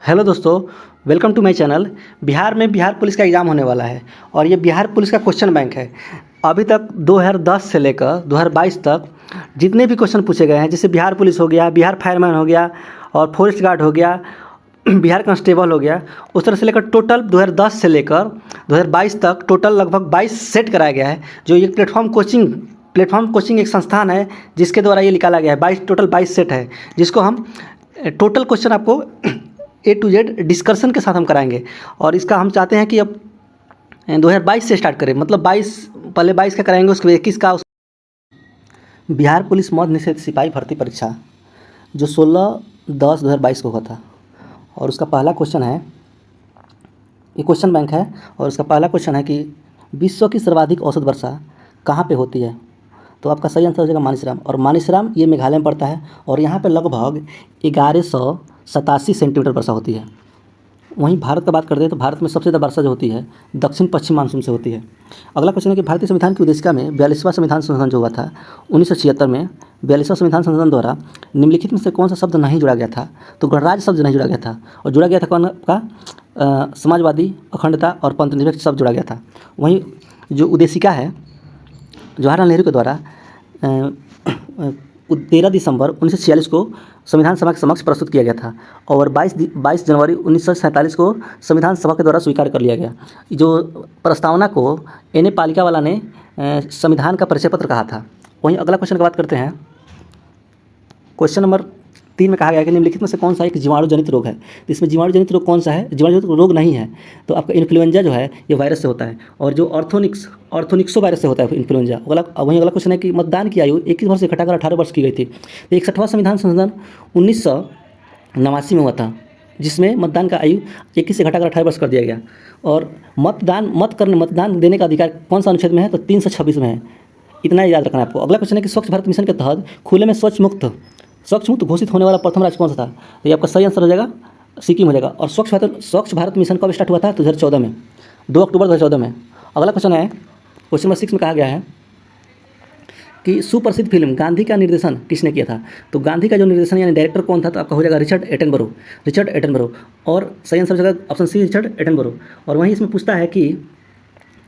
Hello दोस्तों, welcome to my channel. Bihar में Bihar police का एग्ज़ाम होने वाला है और ये बिहार पुलिस का क्वेश्चन बैंक है। अभी तक 2010 से लेकर 2022 तक जितने भी क्वेश्चन पूछे गए हैं, जैसे बिहार पुलिस हो गया, बिहार फायरमैन हो गया और फॉरेस्ट गार्ड हो गया, बिहार कांस्टेबल हो गया, उस तरह से लेकर टोटल 2010 से लेकर 2022 तक टोटल लगभग 22 सेट कराया गया है। जो ये प्लेटफॉर्म कोचिंग एक संस्थान है जिसके द्वारा ये निकाला गया है। 22 सेट है, जिसको हम टोटल क्वेश्चन आपको A to Z डिस्कशन के साथ हम कराएंगे। और इसका हम चाहते हैं कि अब 2022 से स्टार्ट करें, मतलब 22 पहले 22 का कराएंगे, उसके बाद 21 का। बिहार पुलिस मध्य निषेध सिपाही भर्ती परीक्षा जो 16/10/2022 को हुआ था, और उसका पहला क्वेश्चन है, ये क्वेश्चन बैंक है, और उसका पहला क्वेश्चन है कि विश्व की सर्वाधिक औसत वर्षा कहाँ पे होती है? तो आपका सही आंसर हो जाएगा मानसरोवर। और मानसरोवर ये मेघालय में पड़ता है और यहाँ पे लगभग 1187 सेंटीमीटर वर्षा होती है। वहीं भारत का बात करते हैं तो भारत में सबसे ज़्यादा वर्षा जो होती है दक्षिण पश्चिम मानसून से होती है। अगला क्वेश्चन है कि भारतीय संविधान की उद्देशिका में 42वां संविधान संशोधन जो हुआ था 1976 में, 42वां संविधान संशोधन द्वारा निम्नलिखित में से कौन सा शब्द नहीं जुड़ा गया था? तो गणराज्य शब्द नहीं जुड़ा गया था, और जुड़ा गया था कौन का? समाजवादी, अखंडता और पंथनिरपेक्ष शब्द जुड़ा गया था। वहीं जो उद्देशिका है जवाहरलाल नेहरू के द्वारा 13 दिसंबर 1946 को संविधान सभा के समक्ष प्रस्तुत किया गया था, और 22 जनवरी 1947 को संविधान सभा के द्वारा स्वीकार कर लिया गया। जो प्रस्तावना को एन ए पालिकावाला ने संविधान का परिचय पत्र कहा था। वहीं अगला क्वेश्चन की बात करते हैं। क्वेश्चन नंबर 3 में कहा गया है कि निम्नलिखित में से कौन सा एक जीवाणु जनित रोग है? तो इसमें जीवाणु जनित रोग कौन सा है? जीवाणु जनित रोग नहीं है, तो आपका इन्फ्लुएंजा जो है ये वायरस से होता है, और जो ऑर्थोनिक्सो वायरस से होता है इन्फ्लुएंजा। वहीं अगला क्वेश्चन है कि मतदान की आयु 21 वर्ष से घटाकर 18 वर्ष की गई थी। तो 61वां संविधान संशोधन 1989 में हुआ था, जिसमें मतदान का आयु 21 से घटाकर 18 वर्ष कर दिया गया। और मतदान देने का अधिकार कौन सा अनुच्छेद में है? तो 326 में है। इतना याद रखना है आपको। अगला क्वेश्चन है कि स्वच्छ भारत मिशन के तहत खुले में स्वच्छ मुक्त घोषित होने वाला प्रथम राज्य कौन सा था? तो ये आपका सही आंसर हो जाएगा सिक्किम हो जाएगा। और स्वच्छ भारत मिशन कब स्टार्ट हुआ था? तो 2014 में, 2 अक्टूबर 2014 में। अगला क्वेश्चन है, क्वेश्चन नंबर 6 में कहा गया है कि सुप्रसिद्ध फिल्म गांधी का निर्देशन किसने किया था? तो गांधी का जो निर्देशन यानी डायरेक्टर कौन था? तो आपका हो जाएगा रिचर्ड एटनबरो। और सही आंसर हो जाएगा ऑप्शन सी, रिचर्ड एटनबरो। और वहीं इसमें पूछता है कि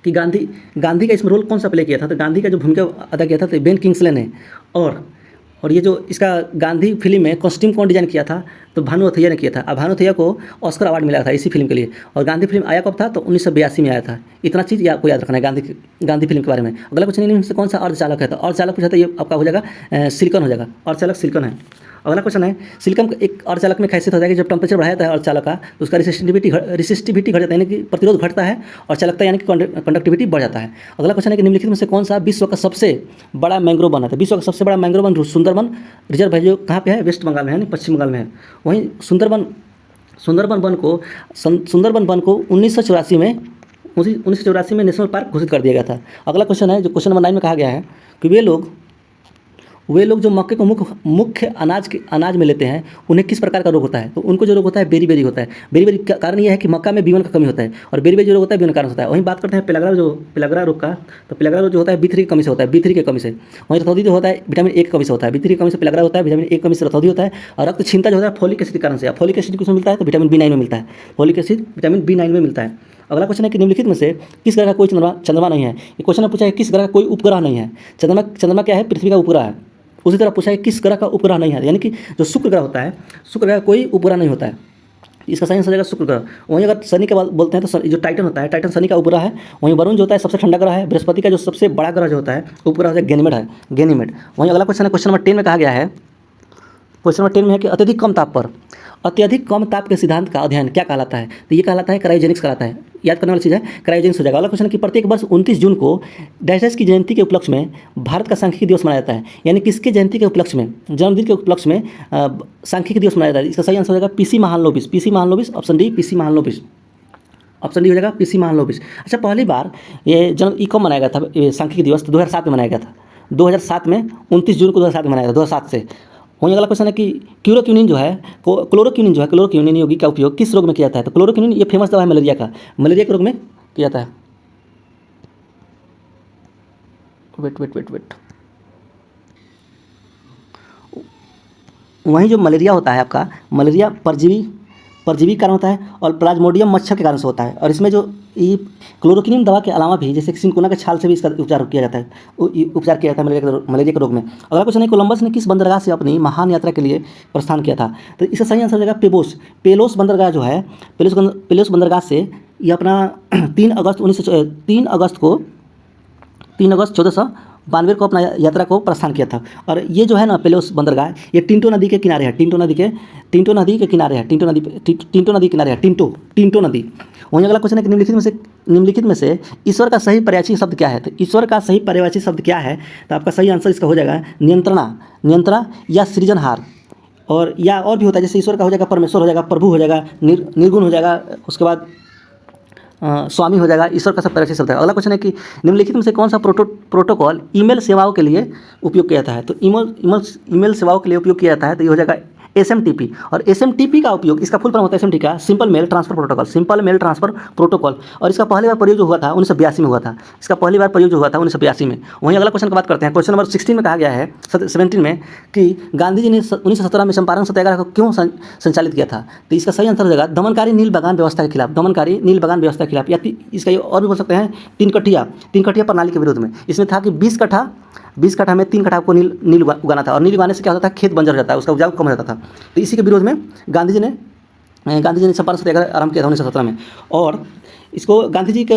गांधी का इसमें रोल कौन सा प्ले किया था? तो गांधी का जो भूमिका अदा किया था तो बेन किंग्सले ने। और ये जो इसका गांधी फिल्म में कॉस्ट्यूम कौन डिजाइन किया था? तो भानु अथैया ने किया था। अब भानु अथैया को ऑस्कर अवार्ड मिला था इसी फिल्म के लिए। और गांधी फिल्म आया कब था? तो 1982 में आया था। इतना चीज़ आपको याद रखना है गांधी फिल्म के बारे में। अगला क्वेश्चन इनमें से कौन सा अर्धचालक है? तो अर्धचालक पूछा था, ये आपका हो जाएगा सिलिकॉन हो जाएगा। अर्धचालक सिलिकॉन है। अगला क्वेश्चन है, सिलिकॉन एक अर्धचालक में खासियत हो जाएगी, जब टेम्परेचर बढ़ाया जाता है अर्धचालक का तो उसका रेसिस्टिविटी घट जाता है, यानी कि प्रतिरोध घटता है, और चालकता यानी कि कंडक्टिविटी बढ़ जाता है। अगला क्वेश्चन है कि निम्नलिखित में से कौन सा विश्व का सबसे बड़ा मैंग्रोव वन है? तो विश्व का सबसे बड़ा मैंग्रोव वन सुंदरबन रिजर्व है, जो कहाँ पे है? वेस्ट बंगाल में है, यानी पश्चिम बंगाल में है। वहीं सुंदरबन वन को 1984 में नेशनल पार्क घोषित कर दिया गया था। अगला क्वेश्चन है, जो क्वेश्चन नंबर 9 में कहा गया है कि वे लोग जो मक्के को मुख्य अनाज में लेते हैं उन्हें किस प्रकार का रोग होता है? तो उनको जो रोग होता है बेरी होता है। बेरी का कारण यह है कि मक्का में B1 का कमी होता है, और बेरी जो रोग होता है B1 कारण होता है। वहीं बात करते हैं पेलाग्रा रोग का, तो पेलाग्रा रोग जो होता है B3 की कमी से होता है, B3 की कमी से। वहीं रतौंधी जो होता है विटामिन A की कमी से होता है, B3 की कमी से पेलाग्रा होता है, विटामिन A की कमी से रतौंधी होता है। और रक्त क्षीणता जो होता है फोलिक एसिड के कारण से। फोलिक एसिड किसमें मिलता है? तो विटामिन B9 में मिलता है। फोलिक एसिड विटामिन B9 में मिलता है। अगला क्वेश्चन है कि निम्नलिखित में से किस ग्रह का कोई चंद्रमा नहीं है? ये क्वेश्चन में पूछा है किस ग्रह का कोई उपग्रह नहीं है। चंद्रमा क्या है? पृथ्वी का उपग्रह है। उसी तरह पूछा है किस ग्रह का उपग्रह नहीं है, यानी कि जो शुक्र ग्रह होता है, शुक्र ग्रह का कोई उपग्रह नहीं होता है। इसका सही आंसर हो जाएगा शुक्र ग्रह। वहीं अगर शनि के बोलते हैं तो जो टाइटन होता है, टाइटन शनि का उपग्रह है। वहीं वरुण जो होता है सबसे ठंडा ग्रह है। बृहस्पति का जो सबसे बड़ा ग्रह जो होता है उपग्रह है गैनीमेड। वहीं अगला क्वेश्चन है, क्वेश्चन नंबर 10 में कहा गया है, क्वेश्चन नंबर 10 में है कि अत्यधिक कम ताप के सिद्धांत का अध्ययन क्या कहलाता है? तो ये कहलाता है क्रायोजेनिक्स कहलाता है। याद करने वाली चीज़ है, क्रायोजेनिक्स हो जाएगा। अगला क्वेश्चन है कि प्रत्येक वर्ष 29 जून को डैश की जयंती के उपलक्ष्य में भारत का सांख्यिकी दिवस मनाया जाता है, यानी किसके जयंती के उपलक्ष्य में? जन्मदिन के उपलक्ष्य में सांख्यिकी दिवस मनाया जाता है। इसका सही आंसर हो जाएगा PC Mahalanobis. Option D PC Mahalanobis. Option D हो जाएगा पीसी महालनोबिस। अच्छा, पहली बार ये कब मनाया गया था सांख्यिकी दिवस? तो 2007 में मनाया गया था। 2007 में 29 जून को 2007 में मनाया गया, 2007 से। वहीं अगला क्वेश्चन है कि क्लोरोक्विनिन यौगिक का उपयोग किस रोग में किया जाता है? तो क्लोरोक्विनिन ये फेमस दवा है मलेरिया के रोग में किया जाता है। वेट। वहीं जो मलेरिया होता है आपका, मलेरिया परजीवी परजीवी के कारण होता है और प्लाज्मोडियम मच्छर के कारण से होता है। और इसमें जो ये क्लोरोक्विनिन दवा के अलावा भी जैसे सिनकोना के छाल से भी इसका उपचार किया जाता है, मलेरिया के रोग में। अगला क्वेश्चन है, कोलंबस ने किस बंदरगाह से अपनी महान यात्रा के लिए प्रस्थान किया था? तो इसका सही आंसर हो जाएगा पेबोस। पेलोस बंदरगाह जो है, पेलोस बंदरगाह से ये अपना 3 अगस्त 1492 को अपना यात्रा को प्रस्थान किया था। और ये जो है ना पेलोस बंदरगाह, ये टिंटो नदी के किनारे है, टिंटो नदी के किनारे है, टिंटो नदी किनारे है, टिंटो नदी। वहीं अगला क्वेश्चन है कि निम्नलिखित में से ईश्वर का सही पर्यायवाची शब्द क्या है? तो ईश्वर का सही पर्यायवाची शब्द क्या है? तो आपका सही आंसर इसका हो जाएगा नियंत्रणा या सृजनहार। और भी होता है, जैसे ईश्वर का हो जाएगा परमेश्वर हो जाएगा, प्रभु हो जाएगा, निर्गुण हो जाएगा, उसके बाद स्वामी हो जाएगा। ईश्वर का सब पर्यायवाची शब्द है। अगला क्वेश्चन है कि निम्नलिखित में से कौन सा प्रोटोकॉल ईमेल सेवाओं के लिए उपयोग किया जाता है? तो ईमेल सेवाओं के लिए उपयोग किया जाता है तो ये हो जाएगा SMTP। और SMTP का उपयोग, इसका फुल फॉर्म होता है SMTP का, सिंपल मेल ट्रांसफर प्रोटोकॉल। और इसका पहली बार प्रयोग जो हुआ था 1982 में हुआ था। इसका पहली बार प्रयोग जो हुआ था 1982 में। वहीं अगला क्वेश्चन की बात करते हैं। क्वेश्चन नंबर 16 में कहा गया है, 17 में, कि गांधी जी ने 1917 में चंपारण सत्याग्रह को क्यों संचालित किया था? तो इसका सही आंसर हो जाएगा दमनकारी नील बागान व्यवस्था के खिलाफ, या इसका ये और भी बोल सकते हैं तीन कट्ठिया प्रणाली के विरोध में। इसमें था कि 20 कट्ठा में 3 कट्ठा को नील उगाना था, और नील उगाने से क्या होता था, खेत बंजर हो जाता है, उसका उपजाऊ कम हो जाता था। तो इसी के विरोध में गांधी जी ने चंपारण सत्याग्रह आरंभ किया था 1917 में। और इसको गांधी जी के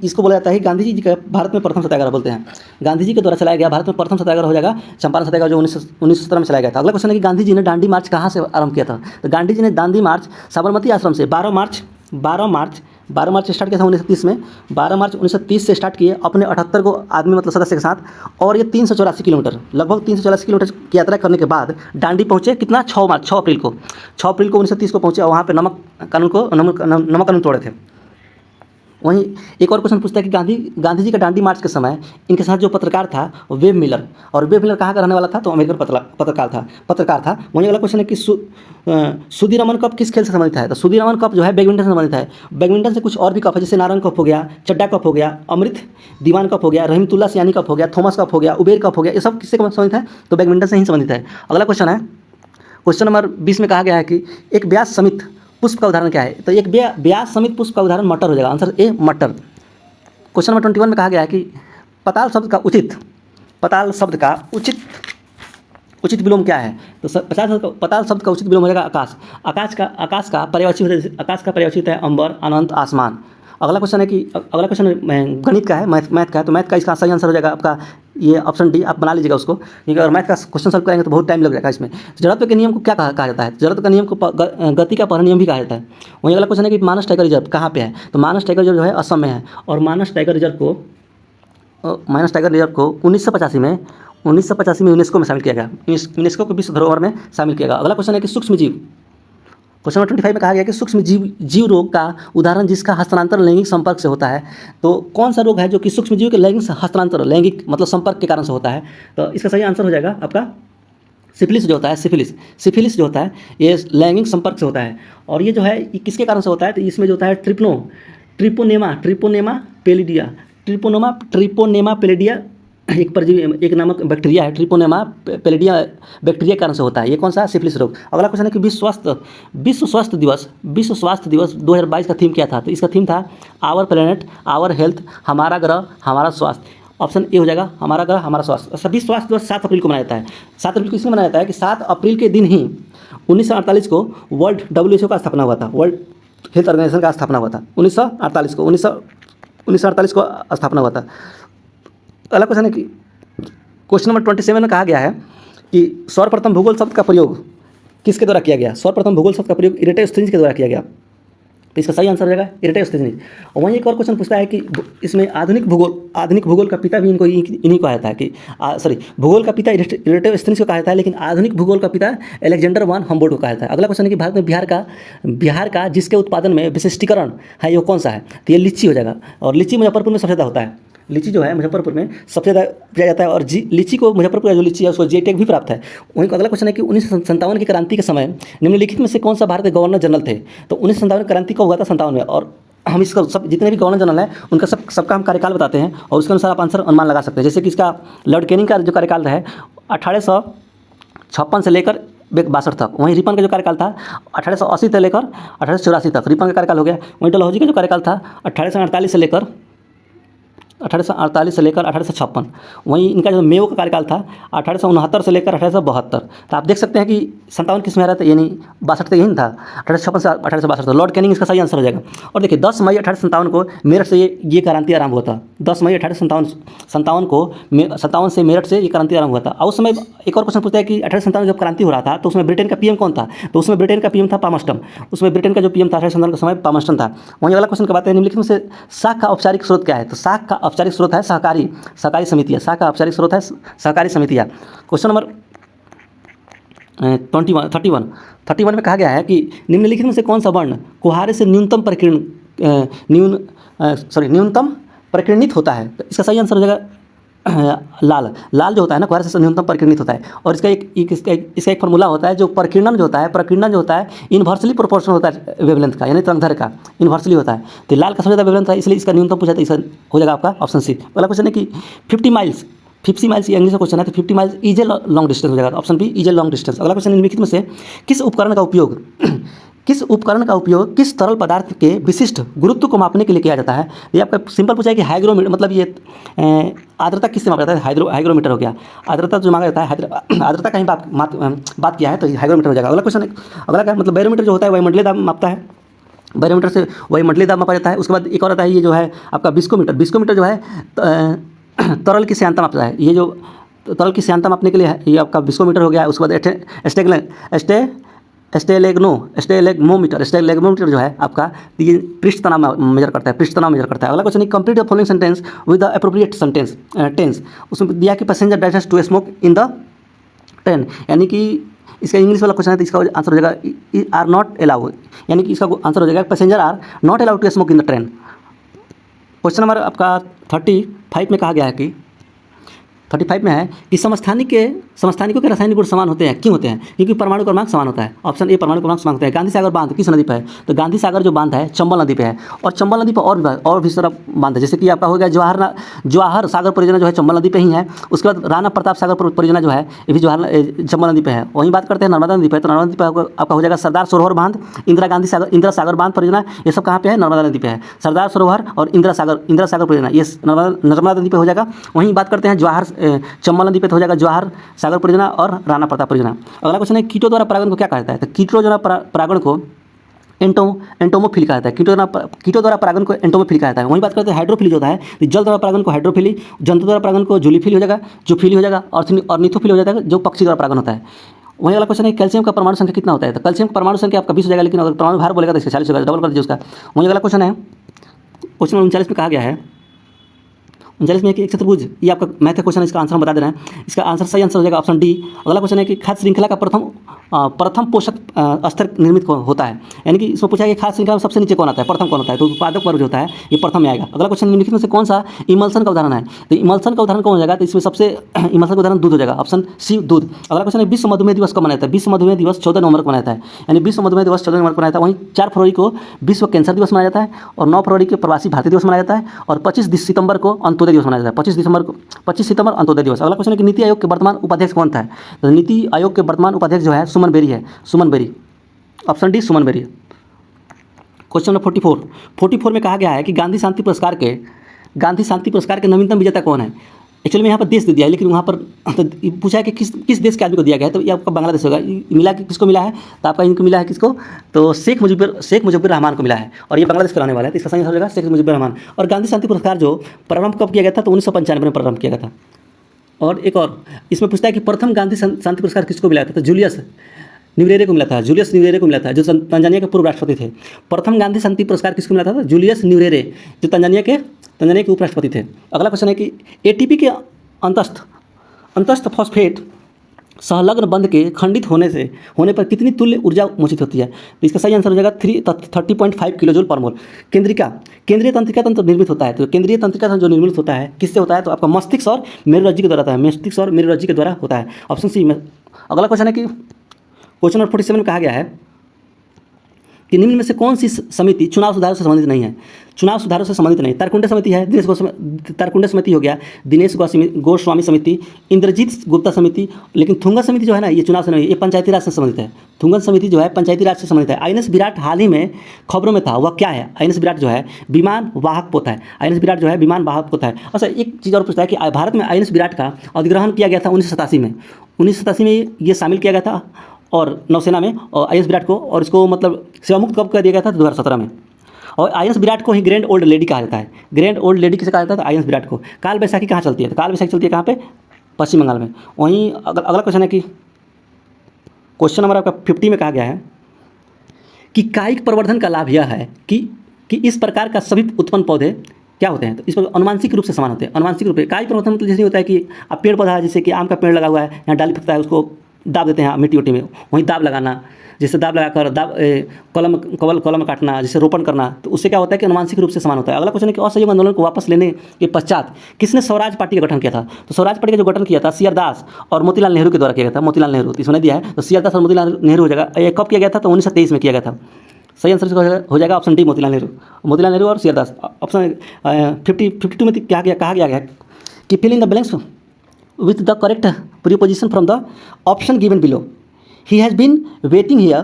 इसको बोला जाता है, गांधी जी का भारत में प्रथम सत्याग्रह बोलते हैं। गांधी जी के द्वारा चलाया गया भारत में प्रथम सत्याग्रह हो जाएगा चंपारण सत्याग्रह, जो 1917 में चलाया गया था। अगला क्वेश्चन है कि गांधी जी ने दांडी मार्च कहाँ से आरंभ किया था? तो गांधी जी ने दांडी मार्च साबरमती आश्रम से 12 मार्च स्टार्ट किया था 1930 में। 12 मार्च 1930 से स्टार्ट किए अपने 78 को आदमी मतलब सदस्य के साथ। और ये 384 किलोमीटर, लगभग 384 किलोमीटर की यात्रा करने के बाद दांडी पहुँचे कितना, 6 अप्रैल को 1930 को पहुँचे, और वहाँ पर नमक कानून तोड़े थे। वहीं एक और क्वेश्चन पूछता है कि गांधी जी का दांडी मार्च के समय इनके साथ जो पत्रकार था वेब मिलर, और वेब मिलर कहाँ का रहने वाला था? तो अमेरिकन पत्रकार था। वहीं अगला क्वेश्चन है कि सुधीरमन कप किस खेल से संबंधित है? तो सुधीरमन कप जो है बैडमिंटन से संबंधित है। बैडमिंटन से कुछ और भी कप है, जैसे नारंग कप हो गया, चड्डा कप हो गया, अमृत दीवान कप हो गया, रहीमतुल्ला सियानी कप हो गया, थॉमस कप हो गया, उबेर कप हो गया। ये सब किससे संबंधित है? तो बैडमिंटन से ही संबंधित है। अगला क्वेश्चन है, क्वेश्चन नंबर 20 में कहा गया है कि एक व्यास समित पुष्प का उदाहरण क्या है? तो एक व्यास समित पुष्प का उदाहरण मटर हो जाएगा, आंसर ए मटर। क्वेश्चन नंबर 21 में कहा गया है कि पताल शब्द का उचित विलोम क्या है? तो पताल शब्द का उचित विलोम हो जाएगा आकाश। आकाश का पर्यायवाची होता है अंबर, अनंत, आसमान। अगला क्वेश्चन गणित का है, मैथ का है। तो मैथ का इसका सही आंसर हो जाएगा आपका ये ऑप्शन डी, आप बना लीजिएगा उसको, क्योंकि अगर मैथ का क्वेश्चन सॉल्व करेंगे तो बहुत टाइम लग जाएगा इसमें। जड़त्व के नियम को क्या कहा जाता है? जड़त्व का नियम को गति का पहला नियम भी कहा जाता है। वहीं अगला क्वेश्चन है कि मानस टाइगर रिजर्व कहाँ पे है? तो मानस टाइगर रिजर्व जो है असम में है। और मानस टाइगर रिजर्व को 1985 में यूनेस्को में शामिल किया गया, यूनेस्को के विश्व धरोहर में शामिल किया गया। अगला क्वेश्चन है कि सूक्ष्म जीव, क्वेश्चन नंबर 25 में कहा गया कि सूक्ष्म जीव रोग का उदाहरण जिसका हस्तांतरण लैंगिक संपर्क से होता है, तो कौन सा रोग है जो कि सूक्ष्म जीव के लैंगिक मतलब संपर्क के कारण से होता है? तो इसका सही आंसर हो जाएगा आपका सिफिलिस जो होता है, सिफिलिस जो होता है ये लैंगिक संपर्क से होता है। और ये जो है ये किसके कारण से होता है? तो इसमें जो होता है ट्रिपोनेमा पेलिडिया एक परजीवी, एक नामक बैक्टीरिया है, ट्रिपोनेमा पेलिडिया बैक्टीरिया के कारण से होता है। ये कौन सा? सिफिलिस रोग। अगला क्वेश्चन है कि विश्व स्वास्थ्य दिवस 2022 का थीम क्या था? तो इसका थीम था आवर प्लेनेट आवर हेल्थ, हमारा ग्रह हमारा स्वास्थ्य। ऑप्शन ए हो जाएगा हमारा ग्रह हमारा स्वास्थ्य। सभी स्वास्थ्य दिवस 7 अप्रैल को मनाया जाता है। 7 अप्रैल को इसलिए मनाया जाता है कि 7 अप्रैल के दिन ही 1948 को वर्ल्ड WHO का स्थापना हुआ था, वर्ल्ड हेल्थ ऑर्गेनाइजेशन का स्थापना हुआ था 1948 को स्थापना हुआ था। अगला क्वेश्चन है कि क्वेश्चन नंबर 27 में कहा गया है कि सर्वप्रथम भूगोल शब्द का प्रयोग किसके द्वारा किया गया? सर्वप्रथम भूगोल शब्द का प्रयोग इरेटोस्थेनीज के द्वारा किया गया। तो इसका सही आंसर हो जाएगा इरेटोस्थेनीज। और वहीं एक और क्वेश्चन पूछता है कि इसमें आधुनिक भूगोल का पिता भी इन्हीं को कहता है कि भूगोल का पिता इरेटोस्थेनीज को कहा जाता है, लेकिन आधुनिक भूगोल का पिता अलेक्जेंडर वन हम्बोल्ट को कहा जाता है। अगला क्वेश्चन है कि भारत में बिहार का जिसके उत्पादन में विशिष्टीकरण है वो कौन सा है? तो ये लीची हो जाएगा। और लीची मुजफ्फरपुर में सबसे ज़्यादा होता है। लीची जो है मुजफ्फरपुर में सबसे ज़्यादा पाया जाता है, और लीची को मुजफ्फरपुर का जो लीची है उसको GI टैग भी प्राप्त है। वहीं अगला क्वेश्चन है कि 1957 की क्रांति के समय निम्नलिखित में से कौन सा भारत के गवर्नर जनरल थे? तो 1957 क्रांति कब हुआ था? 57 में। और हम इसका सब जितने भी गवर्नर जनरल हैं उनका सबका हम कार्यकाल बताते हैं, और उसके अनुसार आप आंसर अनुमान लगा सकते हैं। जैसे कि इसका लॉर्ड कैनिंग का जो कार्यकाल है 1856 से लेकर 62 तक। वहीं रिपन का जो कार्यकाल था 1880 से लेकर 1884 तक रिपन का कार्यकाल हो गया। वहीं डलहौजी का जो कार्यकाल था 1848 से लेकर 1856। वहीं इनका जो मेयो का कार्यकाल था 1869 से लेकर 1872। तो आप देख सकते हैं कि 57 किस में आ रहा था, यानी 62 तक यही था, 1856 से 1862 तक। लॉर्ड कैनिंग इसका सही आंसर हो जाएगा। और देखिए 10 मई 1857 को मेरठ से ये क्रांति आरंभ हुआ था। 10 मई 1857 को 57 से मेरठ से ये क्रांति आरंभ हुआ था। और उस समय एक और क्वेश्चन पूछता है कि 1857 जब क्रांति हो रहा था तो उसमें ब्रिटेन का पीएम कौन था? तो उसमें ब्रिटेन का पीएम था पामस्टन। उसमें ब्रिटेन का जो पीएम था 1857 के समय पामस्टन था। वहीं अगला क्वेश्चन बात है निम्नलिखित में से साख का औपचारिक स्रोत क्या है? तो साख का औपचारिक स्रोत है सहकारी समितियाँ। साख का औपचारिक स्रोत है सहकारी समितियाँ। क्वेश्चन नंबर 31 में कहा गया है कि निम्नलिखित में से कौन सा वर्ण कुहारे से न्यूनतम प्रकीर्णित होता है? तो इसका सही आंसर हो जाएगा लाल जो होता है ना, कुहारे से न्यूनतम प्रकीर्णित होता है। और इसका एक फार्मूला होता है, जो प्रकीर्णन जो होता है इन्वर्सली प्रोपोर्शनल होता है वेवलेंथ का, यानी तरंगदैर्घ्य का इन्वर्सली होता है। तो लाल का सबसे ज़्यादा वेवलेंथ है, इसलिए इसका न्यूनतम पूछा, तो इसका हो जाएगा आपका ऑप्शन सी। अगला क्वेश्चन है कि 50 माइल्स ये इंग्लिश का क्वेश्चन है, तो 50 miles is a long distance हो जाएगा, option B is a long distance. अगला क्वेश्चन निम्नलिखित में से किस उपकरण का उपयोग किस तरल पदार्थ के विशिष्ट गुरुत्व को मापने के लिए किया जाता है? ये आपका सिंपल पूछा है कि हाइग्रोमीटर, मतलब ये आर्द्रता किससे मापा जाता है? हाइग्रोमीटर हो गया। आर्द्रता जो मांगा जाता है, आर्द्रता का ही बात किया है, तो हाइग्रोमीटर हो जाएगा। अगला क्वेश्चन अगला क्या, मतलब बैरोमीटर जो होता है वही मंडलीय दाब मापता है, बैरोमीटर से वही मंडलीय दाब मापा जाता है। उसके बाद एक और आता है, ये जो है आपका विस्कोमीटर जो है तरल की श्यानता मापता है। ये जो तरल की श्यानता मापने के लिए है, ये आपका विस्कोमीटर हो गया। उसके बाद स्टेलेग्मोमीटर जो है आपका, ये पृष्ठ तनाव मेजर करता है, अगला क्वेश्चन है complete the following sentence with the appropriate tense. उसमें दिया कि passenger dashes to smoke in the train, यानी कि इसका इंग्लिश वाला क्वेश्चन है, तो इसका आंसर हो जाएगा आर नॉट अलाउ, यानी कि इसका आंसर हो जाएगा passenger are not allowed to smoke in the train. Question number आपका 35 में कहा गया है कि 35 में है कि समस्थानिकों के रासायनिक गुण समान होते हैं। क्यों होते हैं? क्योंकि परमाणु क्रमांक समान होता है। ऑप्शन ए परमाणु क्रमांक समान होता है। गांधी सागर बांध किस नदी पर है? तो गांधी सागर जो बांध है चंबल नदी पे है। और चंबल नदी पर और भी सारा बांध है, जैसे कि आपका हो गया जवाहर सागर परियोजना जो है चंबल नदी पे ही है। उसके बाद राणा प्रताप सागर परियोजना जो है ये भी चंबल नदी पे है। वहीं बात करते हैं नर्मदा नदी पर, तो नर्मदा नदी पर आपका हो जाएगा सरदार सरोवर बांध, इंदिरा सागर बांध परियोजना, ये सब कहाँ पे है? नर्मदा नदी पे है। सरदार सरोवर और इंदिरा सागर परियोजना ये नर्मदा नदी पे हो जाएगा। वहीं बात करते हैं चंबल नदी पे तो हो जाएगा जवाहर सागर परियोजना और राणा प्रताप परियोजना। अगला क्वेश्चन है कीटो द्वारा परागण को क्या कहा जाता है? तो कीटो द्वारा परागण को एंटोमोफिली कहा जाता है। कीटो द्वारा परागण को एंटोमोफिली कहा जाता है। वहीं बात करते हैं हाइड्रोफिली जो होता है, तो जल द्वारा परागण को हाइड्रोफिली, जंतु द्वारा परागण को जूलीफिली हो जाएगा, जूफिली हो जाएगा, और निथोफिली हो जाता है जो पक्षी द्वारा परागण होता है। वहीं अगला क्वेश्चन है कैल्शियम का परमाणु संख्या कितना होता है? तो कैल्शियम का परमाणु संख्या आपका 20 हो जाएगा, लेकिन अगर परमाणु भार बोलेगा तो इसका 40 होगा, डबल कर दीजिए उसका। वहीं अगला क्वेश्चन है क्वेश्चन 39 में कहा गया है 39 में एक चतुर्भुज, ये आपका मैथ का क्वेश्चन है, इसका आंसर हम बता दे रहे हैं। इसका आंसर सही आंसर हो जाएगा ऑप्शन डी। अगला क्वेश्चन है कि खाद्य श्रृंखला का प्रथम पोषक स्तर निर्मित होता है, यानी कि इसमें पूछा है कि खाद्य श्रृंखला में सबसे नीचे कौन आता है, प्रथम कौन होता है? तो उत्पादक वर्ग जो होता है ये प्रथम में आएगा। अगला क्वेश्चन निम्नलिखित में से कौन सा इमल्सन का उदाहरण है? तो इमल्सन का उदाहरण कौन हो जाएगा? तो इसमें सबसे इमल्सन का उदाहरण दूध हो जाएगा, ऑप्शन सी दूध। अगला क्वेश्चन है विश्व मधुमेह दिवस कब मनाया जाता है? विश्व मधुमेह दिवस 14 नवंबर को मनाया जाता है, यानी विश्व मधुमेह दिवस 14 नवंबर को मनाया जाता है। वहीं 4 फरवरी को विश्व कैंसर दिवस मनाया जाता है, और 9 फरवरी को प्रवासी भारतीय दिवस मनाया जाता है, और 25 सितंबर को अंत्योदय दिवस मनाया जाता है। 25 सितंबर अंत्योदय दिवस। अगला क्वेश्चन है कि नीति आयोग के वर्तमान उपाध्यक्ष कौन था? तो नीति आयोग के वर्तमान उपाध्यक्ष जो है सुमन बेरी है, ऑप्शन डी सुमन बेरी। क्वेश्चन नंबर 44 में कहा गया है कि गांधी शांति पुरस्कार के नवीनतम विजेता कौन है? एक्चुअली में यहाँ पर देश दे दिया है, लेकिन वहाँ पर तो पूछा है कि किस देश के आदमी को दिया गया है, तो ये आपका बांग्लादेश होगा। मिला किसको मिला है? तो आपका इनको मिला है किसको? तो शेख मुजीबुर रहमान को मिला है, और ये बांग्लादेश के रहने वाला है, तो इसका सही हो जाएगा शेख मुजीबुर रहमान। और गांधी शांति पुरस्कार जो प्रारंभ कब किया गया था? तो 1995 में प्रारंभ किया गया था। और एक और इसमें पूछता है कि प्रथम गांधी शांति पुरस्कार किसको मिला था? तो जूलियस न्यूरेरे को मिला था, जो तंजानिया के पूर्व राष्ट्रपति थे। प्रथम गांधी शांति पुरस्कार किसको मिला था? जूलियस न्यूरेरे, जो तंजानिया के उपराष्ट्रपति थे। अगला क्वेश्चन है कि एटीपी के अंतस्थ फॉस्फेट संलग्न बंध के खंडित होने पर कितनी तुल्य ऊर्जा मोचित होती है? तो इसका सही आंसर हो जाएगा 30.5 किलो जूल पर मोल। केंद्रीय तंत्रिका तंत्र निर्मित होता है, तो केंद्रीय तंत्रिका तंत्र जो निर्मित होता है किससे होता है? तो आपका मस्तिष्क और मेरुरज्जु के द्वारा होता है, ऑप्शन सी। अगला क्वेश्चन है कि क्वेश्चन नंबर 47 में कहा गया है कि निम्न में से कौन सी समिति चुनाव सुधारों से संबंधित नहीं है? चुनाव सुधारों से संबंधित नहीं, तारकुंडे समिति है, तारकुंडे समिति हो गया, दिनेश गोस्वामी समिति, इंद्रजीत गुप्ता समिति। लेकिन थुंगन समिति जो है ना, ये चुनाव से नहीं, ये पंचायती राज से संबंधित है। थुंगन समिति जो है पंचायती राज से संबंधित है। आईएनएस विराट हाल ही में खबरों में था, वह क्या है? आईएनएस विराट जो है विमान वाहक पोत है। आईएनएस विराट जो है विमान वाहक पोत है। अच्छा, एक चीज़ और पूछता है कि भारत में आईएनएस विराट का अधिग्रहण किया गया था 1987 में। 1987 में ये शामिल किया गया था और नौसेना में, और आईएनएस विराट को, और इसको मतलब सेवामुक्त कब कर दिया गया था? 2017 में। और आईएनएस विराट को ही ग्रैंड ओल्ड लेडी कहा जाता है। ग्रैंड ओल्ड लेडी किसे कहा जाता है? आईएनएस विराट को। काल बैसाखी कहाँ चलती है? तो काल बैसाखी चलती है कहाँ पे? पश्चिम बंगाल में। वहीं अगला क्वेश्चन है कि क्वेश्चन नंबर आपका 50 में कहा गया है कि कायिक प्रवर्धन का लाभ यह है कि इस प्रकार का सभी उत्पन्न पौधे क्या होते हैं? तो इस पर अनुवांशिक रूप से समान होते हैं। अनुवांशिक रूप से कायिक प्रवर्धन मतलब जैसे होता है कि अब पेड़ पौधा, जैसे कि आम का पेड़ लगा हुआ है, यहाँ डाली फटता है, उसको दाब देते हैं मिट्टी उट्टी में, वहीं दाब लगाना, जैसे दाब लगाकर कलम काटना, जैसे रोपण करना, तो उससे क्या होता है कि अनुवांशिक रूप से समान होता है। अगला क्वेश्चन है कि असहयोग आंदोलन को वापस लेने के पश्चात किसने स्वराज पार्टी का गठन किया था? तो स्वराज पार्टी का जो गठन किया था सी आर दास और मोतीलाल नेहरू के द्वारा किया गया था। मोतीलाल नेहरू, तो इसमें दिया है, तो सी आर दास और मोतीलाल नेहरू हो जाएगा। ये कब किया गया था? तो 1923 में किया गया था। सही आंसर हो जाएगा ऑप्शन डी, मोतीलाल नेहरू। मोतीलाल नेहरू और सी आर दास। ऑप्शन 52 में क्या कहा गया है कि fill in the blanks with the correct preposition from the option given below. He has been waiting here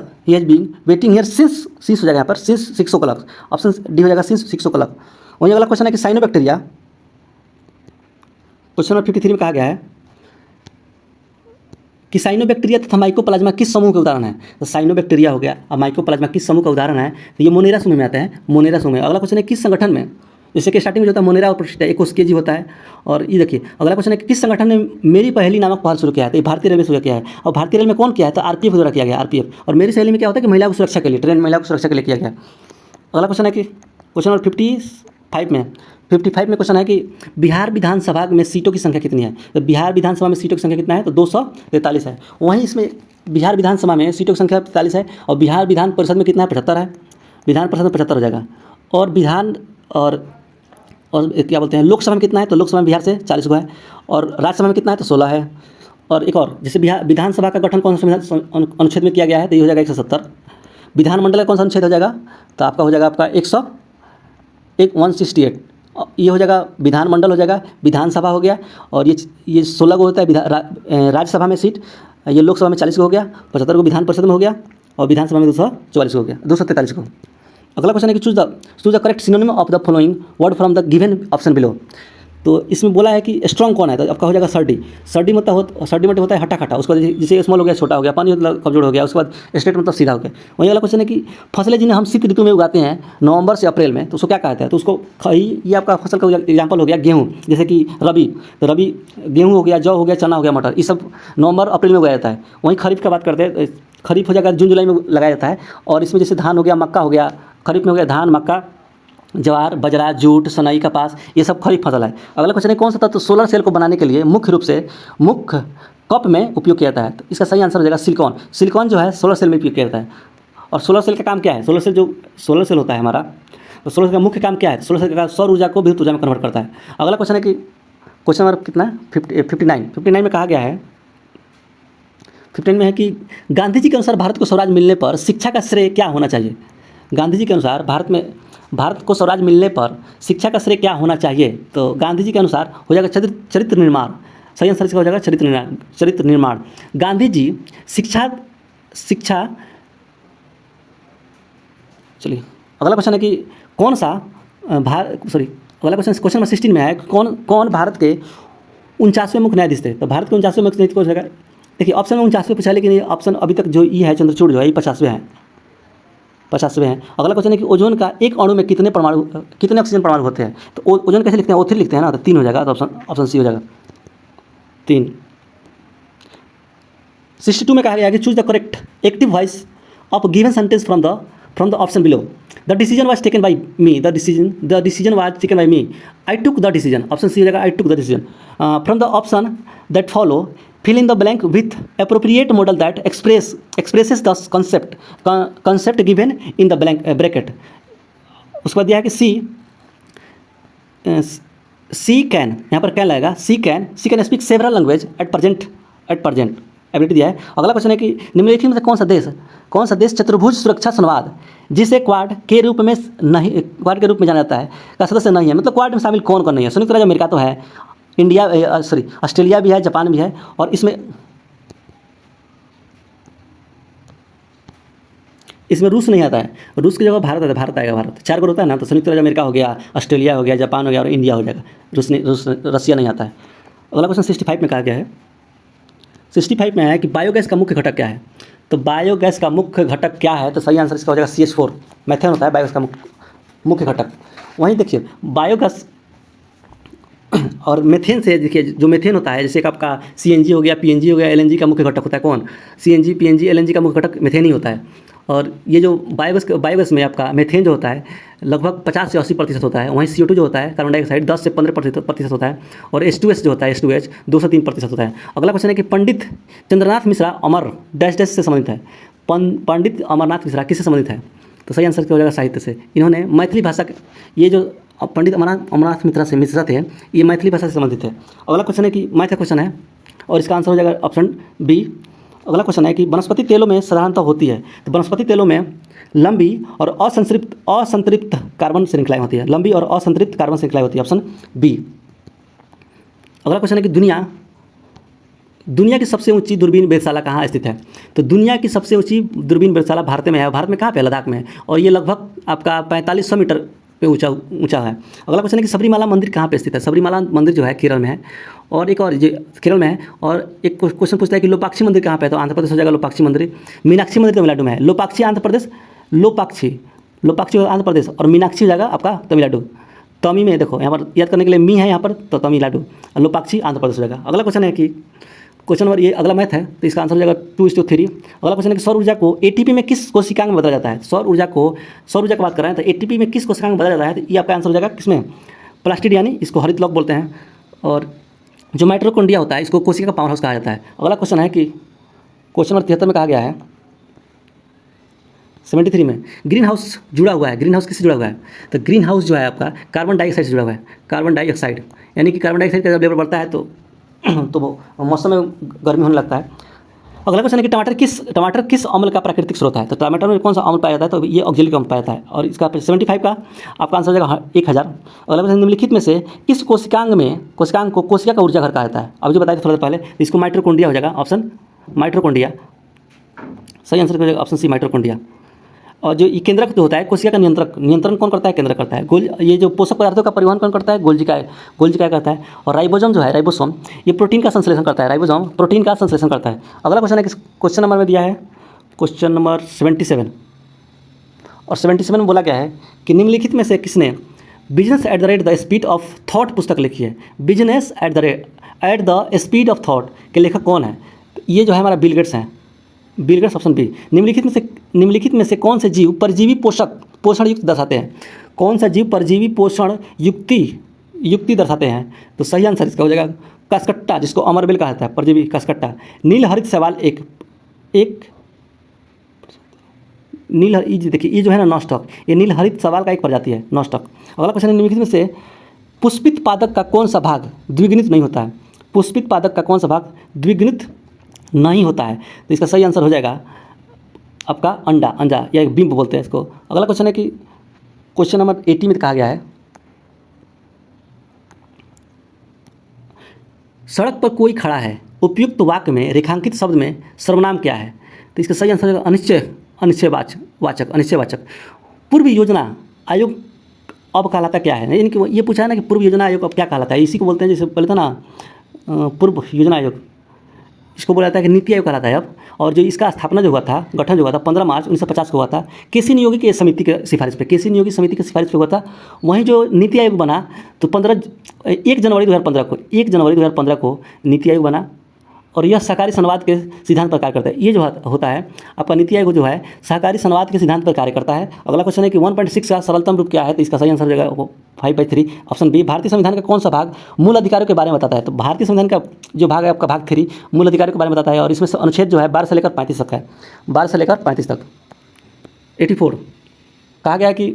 since हो जाएगा यहाँ पर, since 6 o'clock। ऑप्शन डी हो जाएगा since 6 o'clock। वहीं अगला क्वेश्चन है कि साइनोबैक्टीरिया, क्वेश्चन नंबर 53 में कहा गया है कि साइनोबैक्टीरिया तथा माइकोप्लाज्मा किस समूह का उदाहरण है? तो साइनोबैक्टीरिया हो गया और माइकोप्लाज्मा किस समूह का उदाहरण है? तो ये मोनेरा समूह में आता है, मोनेरा समूह में। अगला क्वेश्चन है किस संगठन में, जैसे कि स्टार्टिंग में जो होता है मोनेरा और प्रोटिस्टा, एक केजी होता है। और ये देखिए अगला क्वेश्चन है कि किस संगठन ने मेरी पहली नामक पहल शुरू किया है? तो ये भारतीय रेलवे शुरू किया है। और भारतीय रेल में कौन किया है? तो आरपीएफ द्वारा किया गया, आरपीएफ। और मेरी सहेली में क्या होता है कि महिला को सुरक्षा के लिए, ट्रेन महिला को सुरक्षा के लिए किया गया। अगला क्वेश्चन है कि क्वेश्चन नंबर 55 में क्वेश्चन है कि बिहार विधानसभा में सीटों की संख्या कितनी है? तो बिहार विधानसभा में सीटों की संख्या कितना है? तो 243 है। वहीं इसमें बिहार विधानसभा में सीटों की संख्या 43 है और बिहार विधान परिषद में कितना है? 75 है। विधान परिषद में 75 हो जाएगा। और विधान और क्या बोलते हैं लोकसभा में कितना है? तो लोकसभा में बिहार से 40 को है। और राज्यसभा में कितना है? तो 16 है। और एक और, जैसे बिहार विधानसभा का गठन कौन सा अनुच्छेद में किया गया है? तो ये हो जाएगा 170। विधानमंडल का कौन सा अनुच्छेद हो जाएगा? तो आपका हो जाएगा आपका 168। ये हो जाएगा विधानमंडल हो जाएगा, विधानसभा हो गया। और ये 16 को होता है राज्यसभा में सीट, ये लोकसभा में 40 को हो गया, 75 को विधान परिषद में हो गया और विधानसभा में 244 को हो गया, 243 को। अगला क्वेश्चन है कि choose the correct synonym of the following word from the given option below. तो इसमें बोला है कि स्ट्रॉन्ग कौन है? तो आपका हो जाएगा सर्डी। सर्डी मतलब होता है हटा खटा। उसके बाद जैसे स्मॉल हो गया, छोटा हो गया, पानी मतलब कमजोर हो गया। उसके बाद स्ट्रेट मतलब सीधा हो गया। वही वाला क्वेश्चन है कि फसलें जिन्हें हम शीत ऋतु में उगाते हैं नवंबर से अप्रैल में, तो उसको क्या कहते हैं? तो उसको ये आपका फसल का एग्जाम्पल हो गया गेहूँ, जैसे कि रबी, तो रबी गेहूँ हो गया, जौ हो गया, चना हो गया, मटर, ये सब नवंबर अप्रैल में उगाया जाता है। वहीं खरीफ का बात करते हैं, खरीफ हो जाएगा जून जुलाई में लगाया जाता है। और इसमें जैसे धान हो गया, मक्का हो गया, खरीफ में हो गया धान, मक्का, ज्वार, बाजरा, जूट, सनई, कपास, ये सब खरीफ फसल है। अगला क्वेश्चन है कौन सा तत्व सोलर सेल को बनाने के लिए मुख्य रूप से मुख्य कप में उपयोग किया जाता है? तो इसका सही आंसर हो जाएगा सिलिकॉन। सिलिकॉन जो है सोलर सेल में उपयोग किया जाता है। और सोलर सेल का काम क्या है? सोलर सेल होता है हमारा, तो सोलर सेल का मुख्य काम क्या है? सोलर सेल का सौर ऊर्जा को विद्युत ऊर्जा में कन्वर्ट करता है। अगला क्वेश्चन है कि क्वेश्चन नंबर कितना है? 59 में कहा गया है, 59 में है कि गांधी जी के अनुसार भारत को स्वराज मिलने पर शिक्षा का श्रेय क्या होना चाहिए? गांधी जी के अनुसार भारत को स्वराज मिलने पर शिक्षा का श्रेय क्या होना चाहिए? तो गांधी जी के अनुसार हो जाएगा चरित्र निर्माण। सही आंसर इसका हो जाएगा चरित्र निर्माण। गांधी जी शिक्षा चलिए अगला क्वेश्चन है कि कौन सा अगला क्वेश्चन नंबर 16 में है कौन भारत के 49वें मुख्य न्यायाधीश थे? तो भारत के 49वें मुख्य न्यायाधीश कौन हो जाएगा? देखिए ऑप्शन में 49वें पूछा, लेकिन ये ऑप्शन अभी तक जो ये है चंद्रचूड़ जो है ये 50वें हैं। अगला क्वेश्चन है कि ओजोन का एक अणु में कितने ऑक्सीजन परमाणु होते हैं? तो ओजोन कैसे लिखते हैं? O3 लिखते हैं ना, तो 3 हो जाएगा, तो ऑप्शन सी हो जाएगा 3। 62 में कहा गया है कि choose the correct active voice of given sentence from the option below. The decision was taken by me, the decision was taken by me, I took the decision, option C हो जाएगा I took the decision. From the option that follow fill in the blank with appropriate model that expresses the concept given in the blank bracket। उसके बाद दिया है कि सी can, यहाँ पर can लगेगा, she can speak several language at present. Ability दिया है। अगला क्वेश्चन है कि निम्नलिखित में से कौन सा देश चतुर्भुज सुरक्षा संवाद जिसे क्वाड के रूप में जाना जाता है का सदस्य नहीं है, मतलब क्वाड में शामिल कौन कौन नहीं है। संयुक्त राज्य अमेरिका तो है, इंडिया सॉरी ऑस्ट्रेलिया भी है, जापान भी है, और इसमें रूस नहीं आता है। रूस की जगह भारत आता है, भारत आएगा। भारत 4 होता है ना, तो संयुक्त राज्य अमेरिका हो गया, ऑस्ट्रेलिया हो गया, जापान हो गया और इंडिया हो जाएगा। रसिया नहीं आता है। अगला क्वेश्चन 65 में कहा गया है, 65 में है कि बायोगैस का मुख्य घटक क्या है। तो बायोगैस का मुख्य घटक क्या है, तो सही आंसर इसका हो जाएगा CH4। मैथेन होता है बायोगैस का मुख्य घटक। वहीं देखिए बायोगैस और मेथेन से, देखिए जो मेथेन होता है, जैसे एक आपका CNG हो गया, PNG हो गया, LNG का मुख्य घटक होता है कौन? CNG PNG LNG का मुख्य घटक मेथेन ही होता है। और ये जो बायोगैस में आपका मेथेन जो होता है लगभग 50 से 80% होता है। वहीं CO2 जो होता है कार्बन डाइऑक्साइड 10 से 15% होता है। और H2S जो होता है H2H 2 से 3% होता है। अगला क्वेश्चन है कि पंडित चंद्रनाथ मिश्रा अमर डैश डैश से संबंधित है। पंडित अमरनाथ मिश्रा किससे संबंधित है? तो सही आंसर क्या हो जाएगा? साहित्य से। इन्होंने मैथिली भाषा ये जो पंडित अमरनाथ मिश्रा थे, ये मैथिली भाषा से संबंधित है। अगला क्वेश्चन है कि मैथ का क्वेश्चन है और इसका आंसर हो जाएगा ऑप्शन बी। अगला क्वेश्चन है कि वनस्पति तेलों में साधारणतः होती है, तो वनस्पति तेलों में लंबी और असंतृप्त कार्बन श्रृंखलाएं होती है। लंबी और असंतृप्त कार्बन श्रृंखलाएं होती है, ऑप्शन बी। अगला क्वेश्चन है कि दुनिया की सबसे ऊंची दूरबीन वेधशाला कहाँ स्थित है। तो दुनिया की सबसे ऊंची दूरबीन वेधशाला भारत में है। भारत में कहाँ पे? लद्दाख में है, और ये लगभग आपका 4500 मीटर पे ऊंचा है। अगला क्वेश्चन है कि सबरीमाला मंदिर कहाँ पे स्थित है। सबरीमाला मंदिर जो है केरल में है, और एक और जो केरल में है। और एक क्वेश्चन पूछता है कि लोपाक्षी मंदिर कहाँ पे है, तो आंध्र प्रदेश हो जाएगा लोपाक्षी मंदिर। मीनाक्षी मंदिर तमिलनाडु में है। लोपाक्षी आंध्र प्रदेश, लोपाक्षी आंध्र प्रदेश, और मीनाक्षी हो जाएगा आपका तमिलनाडु। तमी में देखो यहाँ पर याद करने के लिए मी है यहाँ पर, तो तमिलनाडु, और लोपाक्षी आंध्र प्रदेश हो जाएगा। अगला क्वेश्चन है कि क्वेश्चन नंबर ये अगला मैथ है, तो इसका आंसर हो जाएगा 2:3। अगला क्वेश्चन है कि सौर ऊर्जा को ATP में किस कोशिकांग में बदला जाता है। सौर ऊर्जा की बात कर रहे हैं, तो ATP में किस कोशिकांग में बदला जाता है, तो ये आपका आंसर हो जाएगा किसमें? प्लास्टिड, यानी इसको हरित लौह बोलते हैं। और जो माइटोकॉन्ड्रिया होता है, इसको कोशिका का पावर हाउस कहा जाता है। अगला क्वेश्चन है कि क्वेश्चन नंबर 73 में कहा गया है 73 में ग्रीन हाउस जुड़ा हुआ है। ग्रीन हाउस किससे जुड़ा हुआ है? तो ग्रीन हाउस जो है आपका कार्बन डाइऑक्साइड से जुड़ा हुआ है। कार्बन डाइऑक्साइड, यानी कि कार्बन डाइऑक्साइड का जब लेवल बढ़ता है तो मौसम में गर्मी होने लगता है। अगला क्वेश्चन है कि टमाटर किस अम्ल का प्राकृतिक स्रोत है। तो टमाटर में कौन सा अम्ल पाया जाता है, तो ये ऑक्जेलिक अम्ल पाया जाता है। और इसका 75 का आपका आंसर हो जाएगा 1000। अगला क्वेश्चन, निम्नलिखित में से किस कोशिकांग को कोशिका का ऊर्जा घर कहा जाता है। अब जो बताया था थोड़ा देर पहले, इसको माइटोकॉन्ड्रिया हो जाएगा, ऑप्शन माइटोकॉन्ड्रिया। सही आंसर हो जाएगा ऑप्शन सी, माइटोकॉन्ड्रिया। और जो ये केंद्रक जो होता है, कोशिका का नियंत्रण कौन करता है? केंद्रक करता है। ये जो पोषक पदार्थों का परिवहन कौन करता है? गोल्जिकाय करता है। और राइबोसोम जो है, राइबोसोम ये प्रोटीन का संश्लेषण करता है। राइबोसोम प्रोटीन का संश्लेषण करता है। अगला क्वेश्चन है कि क्वेश्चन नंबर में दिया है क्वेश्चन नंबर 77, और 77 में बोला गया है कि निम्नलिखित में से किसने business at the speed of thought पुस्तक लिखी है। Business at the speed of thought के लेखक कौन है? ये जो है हमारा बिल गेट्स हैं। Bill Gates, option B. निम्नलिखित में से कौन से जीव परजीवी पोषण युक्त दर्शाते हैं। कौन सा जीव परजीवी पोषण युक्ति दर्शाते हैं? तो सही आंसर इसका हो जाएगा कसकट्टा, जिसको अमरबेल कहा जाता है, परजीवी कसकट्टा। नील हरित शैवाल देखिए ये जो है ना नॉस्टॉक, ये नील हरित शैवाल का एक प्रजाति है, नॉस्टॉक। अगला क्वेश्चन है, निम्नलिखित में से पुष्पित पादप का कौन सा भाग द्विगुणित नहीं होता है। पुष्पित पादप का कौन सा भाग द्विगुणित नहीं होता है, तो इसका सही आंसर हो जाएगा आपका अंडा या बिंब बोलते हैं इसको। अगला क्वेश्चन है कि क्वेश्चन नंबर 80 में कहा गया है, सड़क पर कोई खड़ा है, उपयुक्त वाक्य में रेखांकित शब्द में सर्वनाम क्या है। तो इसका सही आंसर है अनिश्चयवाचक। पूर्व योजना आयोग अब कहलाता क्या है, यानी कि ये पूछा है ना कि पूर्व योजना आयोग अब क्या कहलाता है। इसी को बोलते हैं, जैसे पहले था ना पूर्व योजना आयोग, इसको बोला जाता है कि नीति आयोग कहलाता है अब। और जो इसका स्थापना जो हुआ था, गठन जो हुआ था 15 मार्च 1950 को हुआ था, केसी नियोगी की समिति के सिफारिश पे, केसी नियोगी समिति की सिफारिश पे हुआ था। वहीं जो नीति आयोग बना तो 1 जनवरी 2015 को नीति आयोग बना, और यह सहकारी संवाद के सिद्धांत पर कार्य करता है। ये जो होता है आपका नीति आयोग जो है सहकारी संवाद के सिद्धांत पर कार्य करता है। अगला क्वेश्चन है कि 1.6 का सरलतम रूप क्या है, तो इसका सही आंसर हो जाएगा 5/3, ऑप्शन बी। भारतीय संविधान का कौन सा भाग मूल अधिकारों के बारे में बताता है। तो भारतीय संविधान का जो भाग है आपका भाग 3 मूल अधिकारों के बारे में बताता है, और इसमें अनुच्छेद जो है 12 से लेकर 35 तक है, 12 से लेकर 35 तक। 84 कहा गया कि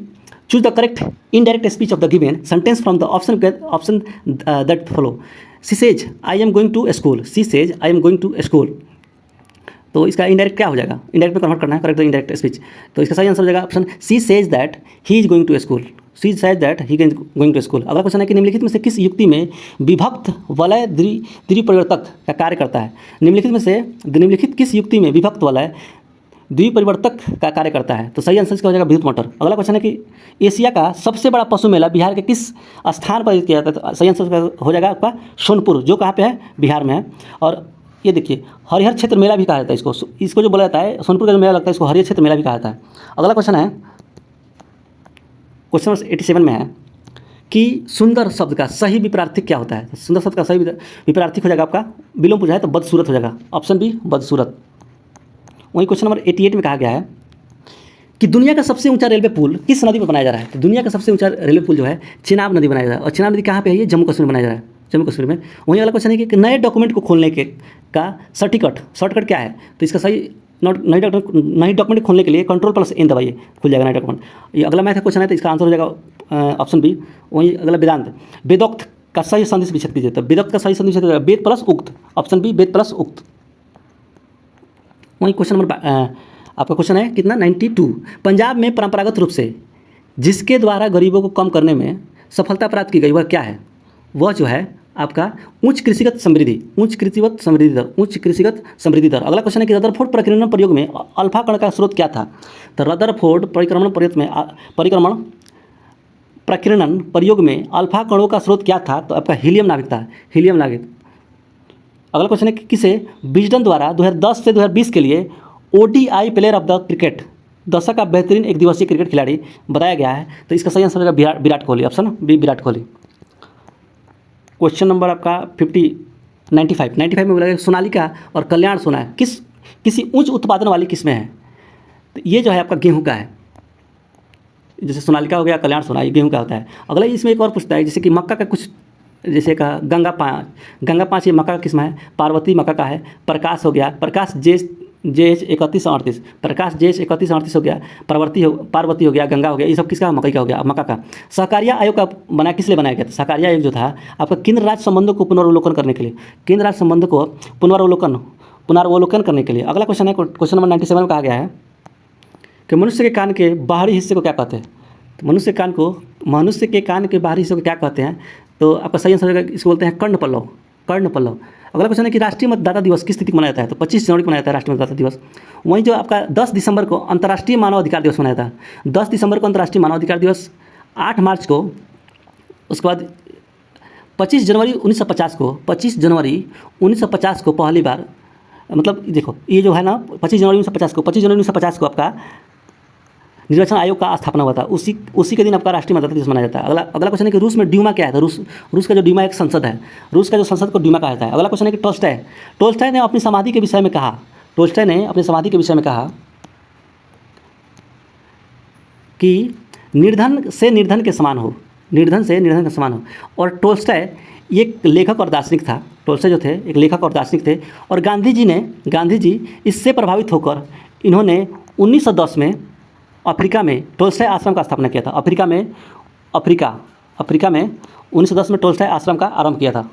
choose the correct indirect speech of the given sentence from the option that follow. She says I am going to school. She says I am going to school. तो इसका इनडायरेक्ट क्या हो जाएगा, इनडायरेक्ट में कन्वर्ट करना है, correct indirect speech. तो इसका सही आंसर हो जाएगा option C says that he is going to school, C says that he is going to school. अगला क्वेश्चन है कि निम्नलिखित में से किस युक्ति में विभक्त वलय द्विपरिवर्तक का कार्य करता है। निम्नलिखित किस युक्ति में विभक्त वलय द्विपरिवर्तक का कार्य करता है। तो सही आंसर इसका हो जाएगा विद्युत मोटर। अगला क्वेश्चन है कि एशिया का सबसे बड़ा पशु मेला बिहार के किस स्थान पर किया जाता है। तो सही आंसर हो जाएगा आपका सोनपुर, जो कहाँ पे है, बिहार में है। और ये देखिए हरिहर क्षेत्र मेला भी कहा जाता है इसको जो बोला जाता है, सोनपुर का जो मेला लगता है इसको हरिहर क्षेत्र मेला भी कहा जाता है। अगला क्वेश्चन है, क्वेश्चन नंबर 87 में है कि सुंदर शब्द का सही विपरीतार्थक क्या होता है। तो सुंदर शब्द का सही विपरीतार्थक हो जाएगा आपका विलोम पूजा है तो बदसूरत हो जाएगा, ऑप्शन बी बदसूरत। वहीं क्वेश्चन नंबर 88 में कहा गया है कि दुनिया का सबसे ऊंचा रेलवे पुल किस नदी पर बनाया जा रहा है। तो दुनिया का सबसे ऊंचा रेलवे पुल जो है चिनाब नदी बनाया जा रहा है, और चिनाब नदी कहाँ पे है, ये जम्मू कश्मीर में बनाया जा रहा है, जम्मू कश्मीर में। वहीं अगला क्वेश्चन है कि नए डॉक्यूमेंट को खोलने के का शॉर्टकट क्या है। तो इसका सही नई डॉक्यूमेंट खोलने के लिए Ctrl+N दबाइए, खुल जाएगा नया डॉक्यूमेंट। ये अगला मैथ का क्वेश्चन है तो इसका आंसर हो जाएगा ऑप्शन बी। वहीं अगला वेदांत, वेदोक्त का सही संदेश विच्छेद कीजिए। तो वेदोक्त का सही संदेश वेद प्लस उक्त, ऑप्शन बी वेद प्लस उक्त। वहीं क्वेश्चन नंबर आपका क्वेश्चन है कितना 92, पंजाब में परंपरागत रूप से जिसके द्वारा गरीबों को कम करने में सफलता प्राप्त की गई वह क्या है। वह जो है आपका उच्च कृषिगत समृद्धि दर। अगला क्वेश्चन है कि रदरफोर्ड परिक्रमण प्रयोग में अल्फा कण का स्रोत क्या था। तो रदरफोर्ड परिक्रमण प्रयोग में अल्फा कणों का स्रोत क्या था। तो आपका हीलियम नाभिक था, हीलियम नाभिक। अगला क्वेश्चन है कि किसे विजडन द्वारा 2010 से 2020 के लिए ODI player of the cricket दशक का बेहतरीन एक दिवसीय क्रिकेट खिलाड़ी बताया गया है। तो इसका सही आंसर होगा Virat Kohli, option B Virat Kohli. Question number आपका 95 में बोला सोनालिका और कल्याण सोना है किसी उच्च उत्पादन वाली किस्में है। तो ये जो है आपका गेहूं का है, जैसे सोनालिका हो गया, कल्याण सोना, ये गेहूं का होता है। अगला इसमें एक और पूछता है जैसे कि मक्का का कुछ, जैसे का गंगा 5 ये मक्का का किस्म है, पार्वती मक्का का है, प्रकाश हो गया, प्रकाश JH 3138, प्रकाश JH 3138 हो गया, पार्वती हो गया, गंगा हो गया, ये सब किसका, मकई का हो गया, मक्का का। सहकारिया आयोग का किस लिए बनाया गया था। सहकारिया आयोग जो था आपका केंद्र राज्य संबंधों को पुनर्वलोकन करने के लिए, केंद्र राज्य संबंधों को पुनर्वलोकन करने के लिए। अगला क्वेश्चन है क्वेश्चन नंबर 97 में कहा गया है कि मनुष्य के कान के बाहरी हिस्से को क्या कहते हैं। तो मनुष्य के कान के बाहरी हिस्से को क्या कहते हैं। तो आपका सही आंसर होगा, इसको बोलते हैं कर्णपल्लव। अगला क्वेश्चन है कि राष्ट्रीय मतदाता दिवस किस तिथि को मनाया जाता है। तो 25 जनवरी को मनाया जाता है राष्ट्रीय मतदाता दिवस। वहीं जो आपका 10 दिसंबर को अंतर्राष्ट्रीय मानव अधिकार दिवस मनाया जाता है, 10 दिसंबर को अंतर्राष्ट्रीय मानव अधिकार दिवस, 8 मार्च को, उसके बाद 25 जनवरी 1950 को पहली बार, मतलब देखो ये जो है ना 25 जनवरी 1950 को आपका निर्वाचन आयोग का स्थापना हुआ था, उसी के दिन आपका राष्ट्रीय मतदाता दिवस मनाया जाता है। अगला क्वेश्चन है कि रूस में ड्यूमा क्या है। तो रूस का जो ड्यूमा एक संसद है, रूस का जो संसद को ड्यूमा कहा जाता है। अगला क्वेश्चन है कि टोल्स्टॉय ने अपनी समाधि के विषय में कहा कि निर्धन से निर्धन के समान हो। और टोल्स्टॉय एक लेखक और दार्शनिक था। टोल्स्टॉय जो थे एक लेखक और दार्शनिक थे, और गांधी जी इससे प्रभावित होकर इन्होंने 1910 में अफ्रीका में टोल्स्टॉय आश्रम का स्थापना किया था। अफ्रीका में 1910 में टोल्स्टॉय आश्रम का आरंभ किया था।